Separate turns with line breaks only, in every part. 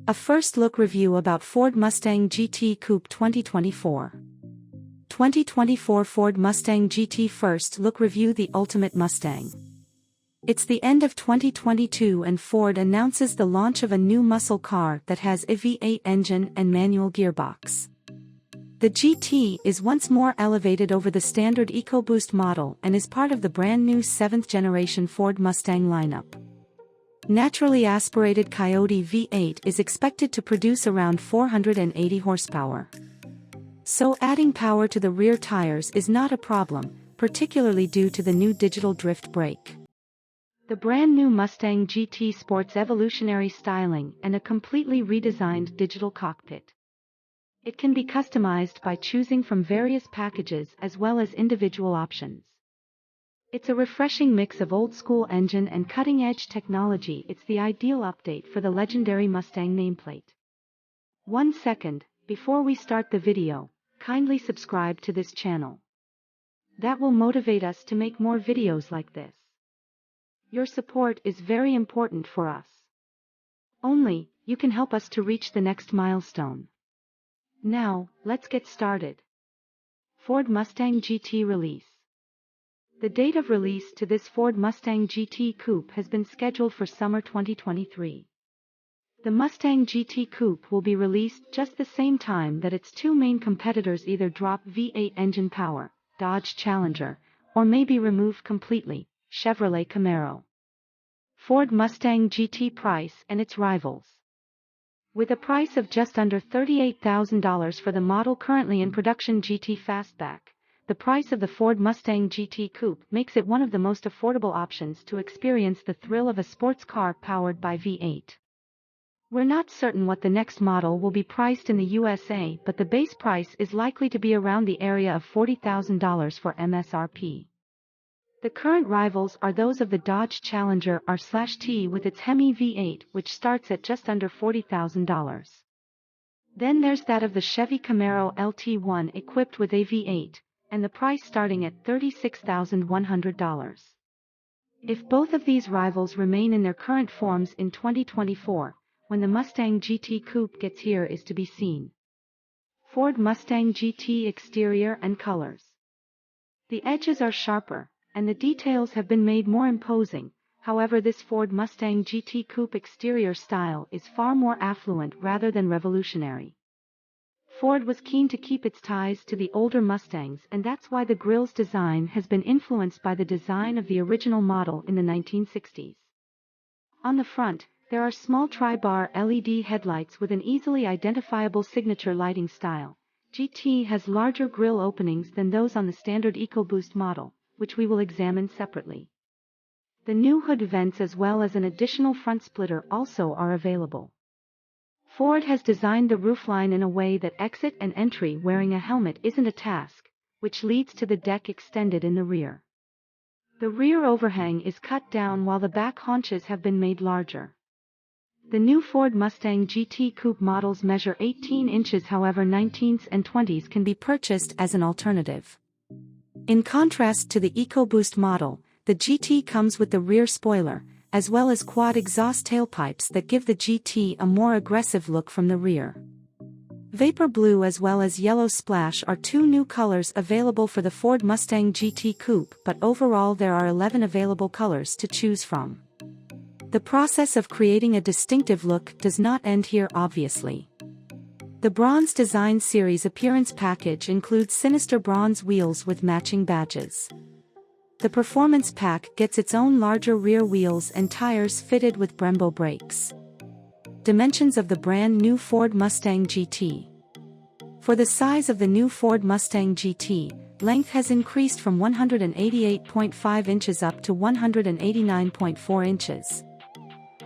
A first look review about Ford Mustang GT Coupe 2024. 2024 Ford Mustang GT first look review. The ultimate Mustang. It's the end of 2022 and Ford announces the launch of a new muscle car that has a V8 engine and manual gearbox. The GT is once more elevated over the standard EcoBoost model and is part of the brand new 7th generation Ford Mustang lineup. Naturally-aspirated Coyote V8 is expected to produce around 480 horsepower. So adding power to the rear tires is not a problem, particularly due to the new digital drift brake. The brand new Mustang GT sports evolutionary styling and a completely redesigned digital cockpit. It can be customized by choosing from various packages as well as individual options. It's a refreshing mix of old-school engine and cutting-edge technology. It's the ideal update for the legendary Mustang nameplate. 1 second, before we start the video, kindly subscribe to this channel. That will motivate us to make more videos like this. Your support is very important for us. Only, you can help us to reach the next milestone. Now, let's get started. Ford Mustang GT release. The date of release to this Ford Mustang GT Coupe has been scheduled for summer 2023. The Mustang GT Coupe will be released just the same time that its two main competitors either drop V8 engine power, Dodge Challenger, or may be removed completely, Chevrolet Camaro. Ford Mustang GT price and its rivals. With a price of just under $38,000 for the model currently in production GT Fastback, the price of the Ford Mustang GT Coupe makes it one of the most affordable options to experience the thrill of a sports car powered by V8. We're not certain what the next model will be priced in the USA, but the base price is likely to be around the area of $40,000 for MSRP. The current rivals are those of the Dodge Challenger R/T with its Hemi V8, which starts at just under $40,000. Then there's that of the Chevy Camaro LT1 equipped with a V8, and the price starting at $36,100. If both of these rivals remain in their current forms in 2024, when the Mustang GT Coupe gets here is to be seen. Ford Mustang GT exterior and colors. The edges are sharper, and the details have been made more imposing. However, this Ford Mustang GT Coupe exterior style is far more affluent rather than revolutionary. Ford was keen to keep its ties to the older Mustangs, and that's why the grille's design has been influenced by the design of the original model in the 1960s. On the front, there are small tri-bar LED headlights with an easily identifiable signature lighting style. GT has larger grille openings than those on the standard EcoBoost model, which we will examine separately. The new hood vents as well as an additional front splitter also are available. Ford has designed the roofline in a way that exit and entry wearing a helmet isn't a task, which leads to the deck extended in the rear. The rear overhang is cut down while the back haunches have been made larger. The new Ford Mustang GT Coupe models measure 18 inches, however 19s and 20s can be purchased as an alternative. In contrast to the EcoBoost model, the GT comes with the rear spoiler, as well as quad exhaust tailpipes that give the GT a more aggressive look from the rear. Vapor blue as well as yellow splash are two new colors available for the Ford Mustang GT Coupe, but overall there are 11 available colors to choose from. The process of creating a distinctive look does not end here, obviously. The Bronze Design Series appearance package includes sinister bronze wheels with matching badges. The Performance Pack gets its own larger rear wheels and tires fitted with Brembo brakes. Dimensions of the brand new Ford Mustang GT. For the size of the new Ford Mustang GT, length has increased from 188.5 inches up to 189.4 inches.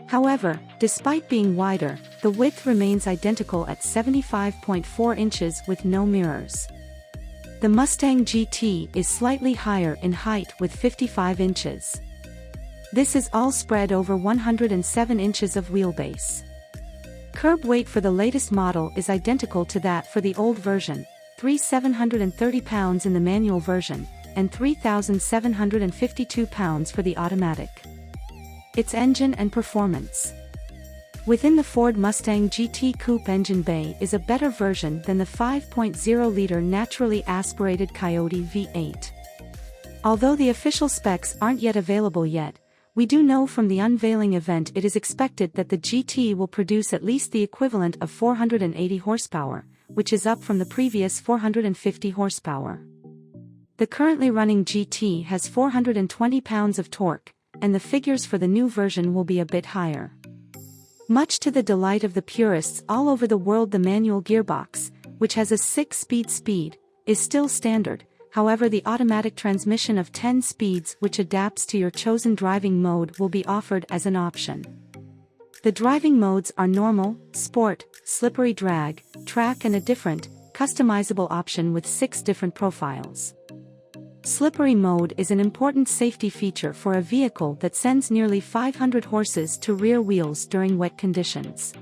However, despite being wider, the width remains identical at 75.4 inches with no mirrors. The Mustang GT is slightly higher in height with 55 inches. This is all spread over 107 inches of wheelbase. Curb weight for the latest model is identical to that for the old version, 3,730 pounds in the manual version, and 3,752 pounds for the automatic. Its engine and performance. Within the Ford Mustang GT Coupe engine bay is a better version than the 5.0-liter naturally-aspirated Coyote V8. Although the official specs aren't yet available yet, we do know from the unveiling event it is expected that the GT will produce at least the equivalent of 480 horsepower, which is up from the previous 450 horsepower. The currently running GT has 420 pounds of torque, and the figures for the new version will be a bit higher. Much to the delight of the purists all over the world, the manual gearbox, which has a 6-speed, is still standard. However, the automatic transmission of 10 speeds which adapts to your chosen driving mode will be offered as an option. The driving modes are normal, sport, slippery drag, track and a different, customizable option with 6 different profiles. Slippery mode is an important safety feature for a vehicle that sends nearly 500 horses to rear wheels during wet conditions.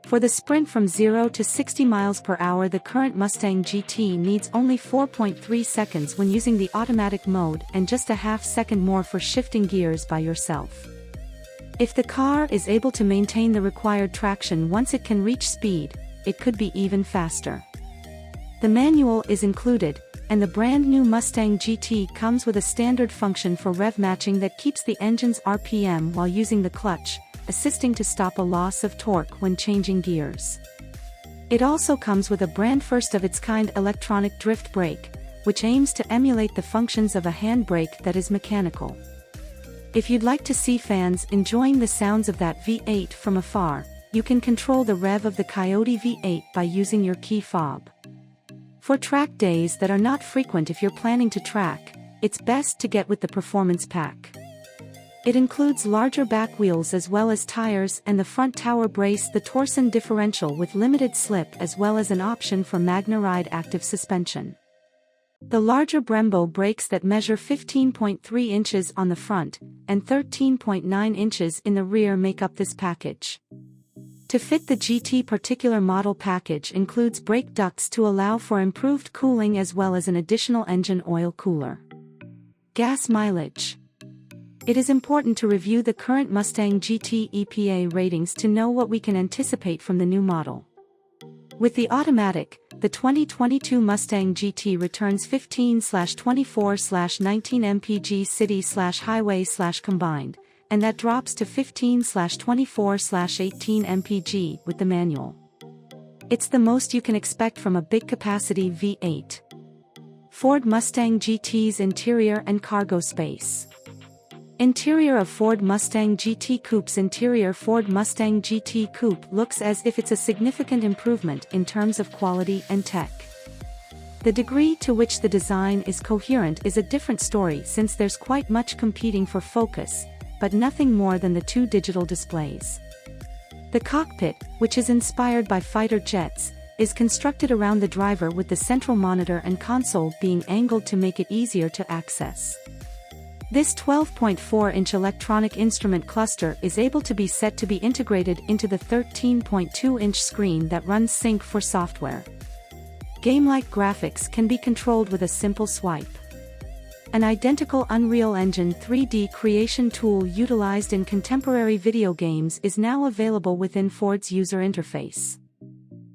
For the sprint from 0 to 60 miles per hour, the current Mustang GT needs only 4.3 seconds when using the automatic mode and just a half second more for shifting gears by yourself. If the car is able to maintain the required traction once it can reach speed, it could be even faster. The manual is included, and the brand new Mustang GT comes with a standard function for rev matching that keeps the engine's RPM while using the clutch, assisting to stop a loss of torque when changing gears. It also comes with a brand first of its kind electronic drift brake, which aims to emulate the functions of a handbrake that is mechanical. If you'd like to see fans enjoying the sounds of that V8 from afar, you can control the rev of the Coyote V8 by using your key fob. For track days that are not frequent, if you're planning to track, it's best to get with the performance pack. It includes larger back wheels as well as tires and the front tower brace, the torsion differential with limited slip, as well as an option for MagneRide active suspension. The larger Brembo brakes that measure 15.3 inches on the front and 13.9 inches in the rear make up this package. To fit the GT particular model, package includes brake ducts to allow for improved cooling as well as an additional engine oil cooler. Gas mileage. It is important to review the current Mustang GT EPA ratings to know what we can anticipate from the new model. With the automatic, the 2022 Mustang GT returns 15/24/19 mpg city/highway/combined, and that drops to 15/24/18 mpg with the manual. It's the most you can expect from a big capacity V8. Ford Mustang GT's interior and cargo space. Interior of Ford Mustang GT Coupe's interior. Ford Mustang GT Coupe looks as if it's a significant improvement in terms of quality and tech. The degree to which the design is coherent is a different story, since there's quite much competing for focus, but nothing more than the 2 digital displays. The cockpit, which is inspired by fighter jets, is constructed around the driver, with the central monitor and console being angled to make it easier to access. This 12.4-inch electronic instrument cluster is able to be set to be integrated into the 13.2-inch screen that runs Sync for software. Game-like graphics can be controlled with a simple swipe. An identical Unreal Engine 3D creation tool utilized in contemporary video games is now available within Ford's user interface.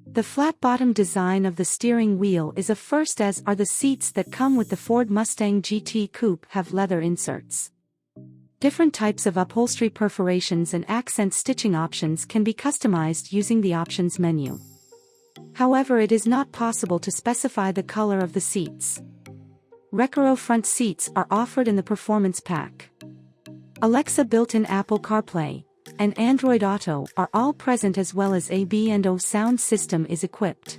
The flat-bottom design of the steering wheel is a first, as are the seats that come with the Ford Mustang GT Coupe have leather inserts. Different types of upholstery perforations and accent stitching options can be customized using the options menu. However, it is not possible to specify the color of the seats. Recaro front seats are offered in the performance pack. Alexa, built-in Apple CarPlay, and Android Auto are all present, as well as AB&O sound system is equipped.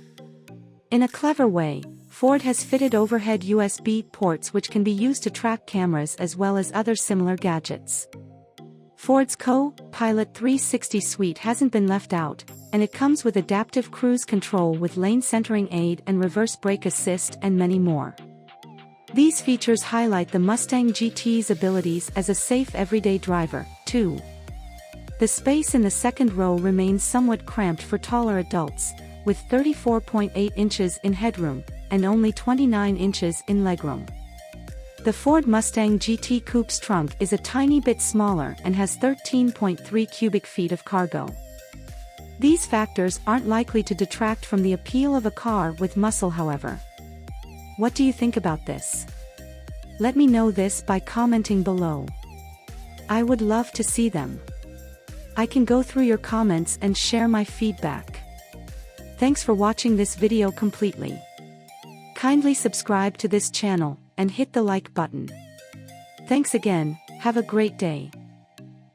In a clever way, Ford has fitted overhead USB ports which can be used to track cameras as well as other similar gadgets. Ford's Co-Pilot 360 suite hasn't been left out, and it comes with adaptive cruise control with lane centering aid and reverse brake assist and many more. These features highlight the Mustang GT's abilities as a safe everyday driver, too. The space in the second row remains somewhat cramped for taller adults, with 34.8 inches in headroom, and only 29 inches in legroom. The Ford Mustang GT Coupe's trunk is a tiny bit smaller and has 13.3 cubic feet of cargo. These factors aren't likely to detract from the appeal of a car with muscle, however. What do you think about this? Let me know this by commenting below. I would love to see them. I can go through your comments and share my feedback. Thanks for watching this video completely. Kindly subscribe to this channel and hit the like button. Thanks again, have a great day.